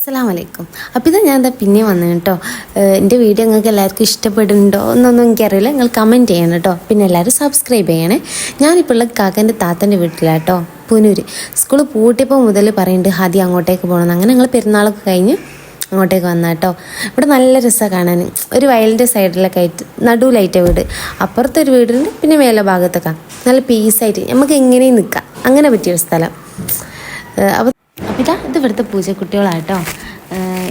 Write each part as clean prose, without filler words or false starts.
അസ്സലാമലൈക്കും. അപ്പോൾ ഇത് ഞാൻ പിന്നെ വന്നു കേട്ടോ. എൻ്റെ വീഡിയോ നിങ്ങൾക്ക് എല്ലാവർക്കും ഇഷ്ടപ്പെടുന്നുണ്ടോ എന്നൊന്നും എനിക്കറിയില്ല. നിങ്ങൾ കമൻറ്റ് ചെയ്യണം കേട്ടോ. പിന്നെ എല്ലാവരും സബ്സ്ക്രൈബ് ചെയ്യണേ. ഞാനിപ്പോൾ ഉള്ള കാക്കൻ്റെ താത്തൻ്റെ വീട്ടിലാണ് കേട്ടോ, പുനൂര്. സ്കൂൾ പൂട്ടിയപ്പോൾ മുതൽ പറയുന്നുണ്ട് ഹാദി അങ്ങോട്ടേക്ക് പോകണം. അങ്ങനെ ഞങ്ങൾ പെരുന്നാളൊക്കെ കഴിഞ്ഞ് അങ്ങോട്ടേക്ക് വന്നാൽ കേട്ടോ. ഇവിടെ നല്ല രസമാണ് കാണാൻ. ഒരു വയലിൻ്റെ സൈഡിലൊക്കെ ആയിട്ട് നടുവിലായിട്ട് വീട്, അപ്പുറത്തൊരു വീടുണ്ട്, പിന്നെ മേലെ ഭാഗത്തൊക്കെ നല്ല പീസായിട്ട് നമുക്ക് എങ്ങനെയും നിൽക്കാം, അങ്ങനെ പറ്റിയൊരു സ്ഥലം. അപ്പോൾ ഇത് ഇവിടുത്തെ പൂജക്കുട്ടികളാട്ടോ.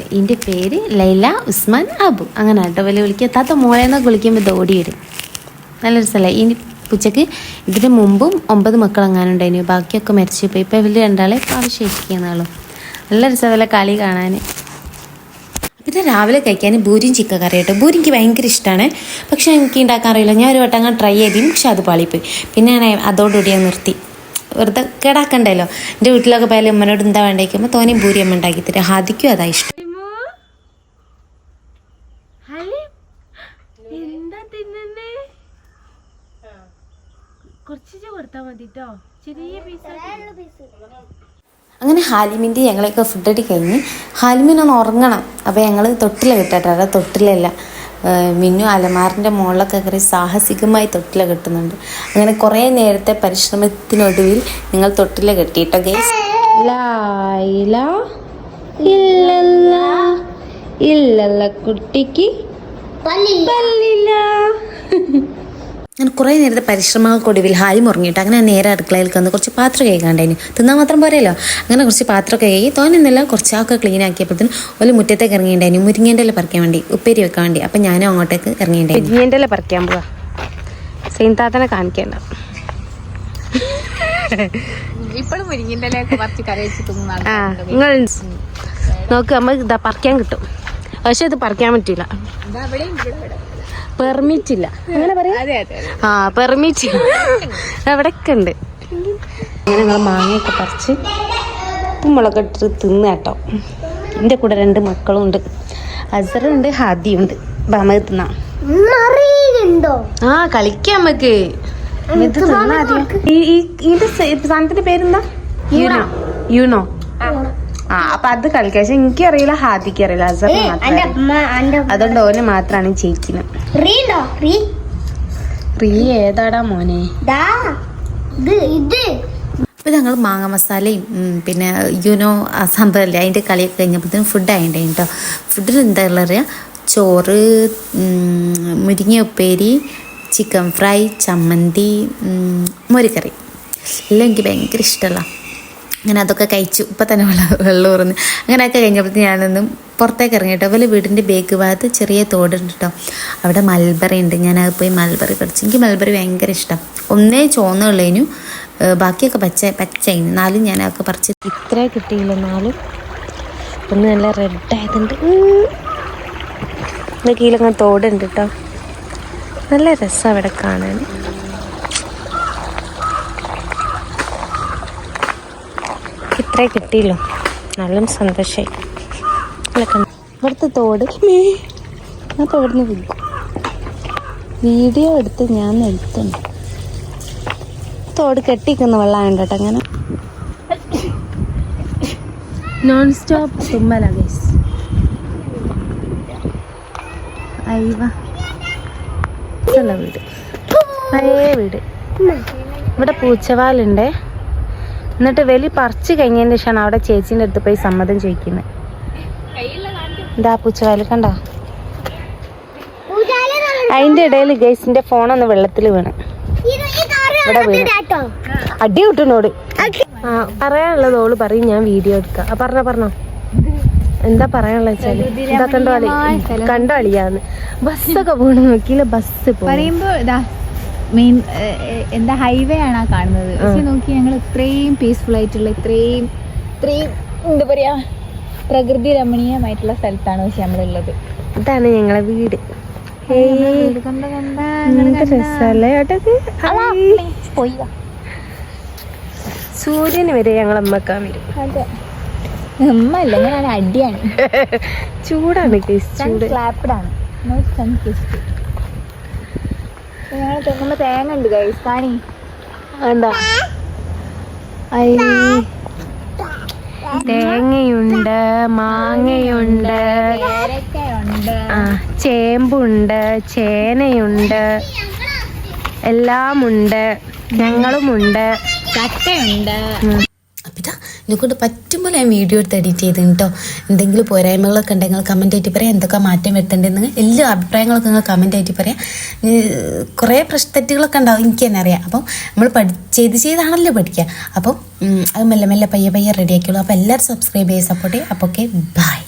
ഇതിൻ്റെ പേര് ലൈല, ഉസ്മാൻ, അബു, അങ്ങനെ കേട്ടോ വലിയ വിളിക്കുക. താത്ത മോളേന്നൊക്കെ വിളിക്കുമ്പോൾ ഓടി വരും. നല്ലൊരു സ്ഥലമാണ്. ഈ പൂച്ചക്ക് ഇതിന് മുമ്പും 9 മക്കളെങ്ങാനുണ്ടായിരുന്നു, ബാക്കിയൊക്കെ മരിച്ചു പോയി. ഇപ്പോൾ ഇവർ രണ്ടാളെ അവശേഷിക്കുന്നതാണല്ലോ. നല്ല രസമല്ല കളി കാണാൻ. പിന്നെ രാവിലെ കഴിക്കാൻ ബൂരിയും ചിക്കൻ കറി കേട്ടോ. ബൂരി എനിക്ക് ഭയങ്കര ഇഷ്ടമാണ്, പക്ഷേ എനിക്ക് ഉണ്ടാക്കാൻ അറിയില്ല. ഞാൻ ഒരു വട്ടം അങ്ങനെ ട്രൈ ചെയ്തിരുന്നു, പക്ഷെ അത് പാളിപ്പോയി. പിന്നെ ഞാൻ അതോടുകൂടി ഞാൻ നിർത്തി. വെറുതെ കേടാക്കണ്ടല്ലോ. എൻ്റെ വീട്ടിലൊക്കെ പോയാലും അമ്മനോട് എന്താ വേണ്ടേക്കുമ്പോൾ തോനെയും പൂരി അമ്മ ഉണ്ടാക്കി തരാം. ഹാദിക്കും അതാ ഇഷ്ടം. അങ്ങനെ ഹാലിമിൻ്റെ ഞങ്ങളൊക്കെ ഫുഡ് അടി കഴിഞ്ഞ് ഹാലിമിനൊന്ന് ഉറങ്ങണം. അപ്പോൾ ഞങ്ങൾ തൊട്ടില കിട്ടട്ടെ. അവിടെ തൊട്ടിലല്ല, മിന്നു അലമാറിൻ്റെ മുകളിലൊക്കെ കയറി സാഹസികമായി തൊട്ടില കെട്ടുന്നുണ്ട്. അങ്ങനെ കുറേ നേരത്തെ പരിശ്രമത്തിനൊടുവിൽ ഞങ്ങൾ തൊട്ടില കെട്ടിയിട്ടോ ഗൈസ്. ഇല്ലല്ല കുട്ടിക്ക് പല്ലില്ല. അങ്ങനെ കുറേ നേരത്തെ പരിശ്രമങ്ങൾക്കൊടുവിൽ ഹാലിം ഉറങ്ങിയിട്ട് അങ്ങനെ നേരെ അടുക്കളയിലേക്ക് വന്ന് കുറച്ച് പാത്രം കഴുകാണ്ടായിരുന്നു. തിന്നാൽ മാത്രം പോരല്ലോ. അങ്ങനെ കുറച്ച് പാത്രമൊക്കെ കഴുകി തോന്നുന്നില്ല കുറച്ചൊക്കെ ക്ലീൻ ആക്കിയപ്പോഴത്തേനും ഒരു മുറ്റത്തേക്ക് ഇറങ്ങിയിട്ടുണ്ടായിരുന്നു മുരിങ്ങേൻ്റെ ഇല പറിക്കാൻ വേണ്ടി, ഉപ്പേരി വെക്കാൻ വേണ്ടി. അപ്പം ഞാനും അങ്ങോട്ടേക്ക് ഇറങ്ങിയിട്ടുണ്ടായിരുന്നു. മുരിങ്ങേൻ്റെ ഇല പറിക്കാൻ പോവാ. സെയിൻതാത്തനെ കാണിക്കേണ്ട. നിങ്ങൾ നോക്ക്, നമ്മൾ ഇതാ പറിക്കാൻ കിട്ടും, പക്ഷെ ഇത് പറിക്കാൻ പറ്റില്ല. പെർമിറ്റ് ഇല്ല, അങ്ങനെ പറയാം. പെർമിറ്റ് എവിടെയൊക്കെ ഉണ്ട്. അങ്ങനെ ഞങ്ങൾ മാങ്ങയൊക്കെ പറിച്ച് ഉപ്പുമുളക് ഇട്ടിട്ട് തിന്നാട്ടോ. എൻ്റെ കൂടെ 2 മക്കളും ഉണ്ട്, അസറുണ്ട്, ഹാദിയുണ്ട്. നമുക്ക് തിന്നാം. കളിക്കാം നമുക്ക്. ഇത് തിന്നാ ഇത് സാധനത്തിന്റെ പേരെന്താ? യൂണോ. അപ്പൊ അത് കളിക്കാം. പക്ഷെ എനിക്കറിയില്ല, ഹാദിക്ക് അറിയില്ല, അസറിന് മാത്രം. അതുകൊണ്ട് ഓന് മാത്രമാണ് ജയിക്കുന്നത്. റീ ഏതാടാ മോനെ? അപ്പോൾ ഞങ്ങൾ മാങ്ങ മസാലയും പിന്നെ യുനോ ആ സംഭവമല്ലേ അതിൻ്റെ കളിയൊക്കെ കഴിഞ്ഞപ്പോഴത്തേനും ഫുഡ് ആയിട്ടേ കേട്ടോ. ഫുഡിൽ എന്താ ഉള്ളത്? ചോറ്, മുരിങ്ങ ഉപ്പേരി, ചിക്കൻ ഫ്രൈ, ചമ്മന്തി, മോരുകറി എല്ലാം എനിക്ക് ഭയങ്കര ഇഷ്ടമല്ല. അങ്ങനെ അതൊക്കെ കഴിച്ചു. ഇപ്പം തന്നെ വെള്ളം ഉറന്ന് അങ്ങനെയൊക്കെ കഴിഞ്ഞപ്പോഴത്തേക്കും ഞാനൊന്നും പുറത്തേക്ക് ഇറങ്ങി കേട്ടോ. അതുപോലെ വീടിൻ്റെ ബേക്ക് ഭാഗത്ത് ചെറിയ തോടുണ്ട് കേട്ടോ. അവിടെ മൽബറി ഉണ്ട്. ഞാനത് പോയി മൽബറി പറിച്ചു. എനിക്ക് മൽബറി ഭയങ്കര ഇഷ്ടം. ഒന്നേ ചോന്നുള്ളതിനു, ബാക്കിയൊക്കെ പച്ചയിന്. എന്നാലും ഞാനതൊക്കെ പറിച്ച് ഇത്ര കിട്ടിയില്ല. എന്നാലും ഒന്ന് നല്ല റെഡായതുണ്ട്. കീഴങ്ങനെ തോടുണ്ട് കേട്ടോ. നല്ല രസമാണ് അവിടെ കാണാൻ. ഇത്രേ കിട്ടിയല്ലോ, നല്ല സന്തോഷമായി. ഇവിടുത്തെ തോട് ആ തോടിന് വിൽക്കും. വീഡിയോ എടുത്ത് ഞാൻ നിൽത്തുണ്ട്. തോട് കെട്ടിക്കുന്ന വെള്ളമാണ് കേട്ടോ. അങ്ങനെ നോൺ സ്റ്റോപ്പ് തുമ്മല ഗൈസ്. വീട് പഴയ വീട്. ഇവിടെ പൂച്ചവാലുണ്ടേ. എന്നിട്ട് വലി പറിച്ച് കഴിഞ്ഞതിന് ശേഷമാണ് അവിടെ ചേച്ചീൻ്റെ അടുത്ത് പോയി സമ്മതം ചോദിക്കുന്നത്. ഇതാ പൂച്ചവാല് കണ്ടോ? അതിൻ്റെ ഇടയിൽ ഗൈസിന്റെ ഫോണൊന്ന് വെള്ളത്തിൽ വീണ്. ഇവിടെ വീണ് അടി കിട്ടുന്നോട്. പറയാനുള്ളത് ഓള് പറയും, ഞാൻ വീഡിയോ എടുക്കാം. പറഞ്ഞോ എന്താ പറയാനുള്ള വെച്ചാല് ഇതാ കണ്ടോ അളിയാന്ന്. ബസ്സൊക്കെ പോണ നോക്കിയില്ല, ബസ് പറയുമ്പോ ഇതാ മെയിൻ എന്താ ഹൈവേ ആണ് ആ കാണുന്നത്. പക്ഷെ നോക്കി ഞങ്ങൾ ഇത്രയും പീസ്ഫുൾ ആയിട്ടുള്ള ഇത്രയും എന്താ പറയാ പ്രകൃതി രമണീയമായിട്ടുള്ള സ്ഥലത്താണ് പക്ഷെ നമ്മളുള്ളത്. ഇതാണ് ഞങ്ങളെ വീട്. സൂര്യന് വരെ ഞങ്ങൾ അമ്മക്കാൻ വരും. അമ്മല്ല, ഞാൻ അടിയാണ്. ചൂടാണ്, ചൂടാണ്. ഞങ്ങൾ തെങ്ങുമ്പോ തേങ്ങ ഉണ്ട് ഗൈസ്. കാണി എന്താ തേങ്ങയുണ്ട്, മാങ്ങയുണ്ട്, ചേമ്പുണ്ട്, ചേനയുണ്ട്, എല്ലാമുണ്ട്. ഞങ്ങളുമുണ്ട്, ചക്കയുണ്ട്. അപ്പം ഇതാ എന്നെക്കൊണ്ട് പറ്റുമ്പോൾ ഞാൻ വീഡിയോ എടുത്ത് എഡിറ്റ് ചെയ്ത് കേട്ടോ. എന്തെങ്കിലും പോരായ്മകളൊക്കെ ഉണ്ടെങ്കിൽ കമൻ്റ് ആയിട്ട് പറയാം. എന്തൊക്കെ മാറ്റം വരുത്തേണ്ടതെന്ന് എല്ലാ അഭിപ്രായങ്ങളൊക്കെ നിങ്ങൾ കമൻ്റ് ആയിട്ട് പറയാം. കുറേ തെറ്റുകളൊക്കെ ഉണ്ടാവും, എനിക്ക് തന്നെ അറിയാം. അപ്പം നമ്മൾ ചെയ്താണല്ലോ പഠിക്കുക. അപ്പം അത് മെല്ലെ മെല്ലെ പയ്യെ റെഡിയാക്കിയുള്ളൂ. അപ്പോൾ എല്ലാവരും സബ്സ്ക്രൈബ് ചെയ്ത് സപ്പോർട്ട് ചെയ്യും. അപ്പോൾ ഓക്കെ, ബൈ.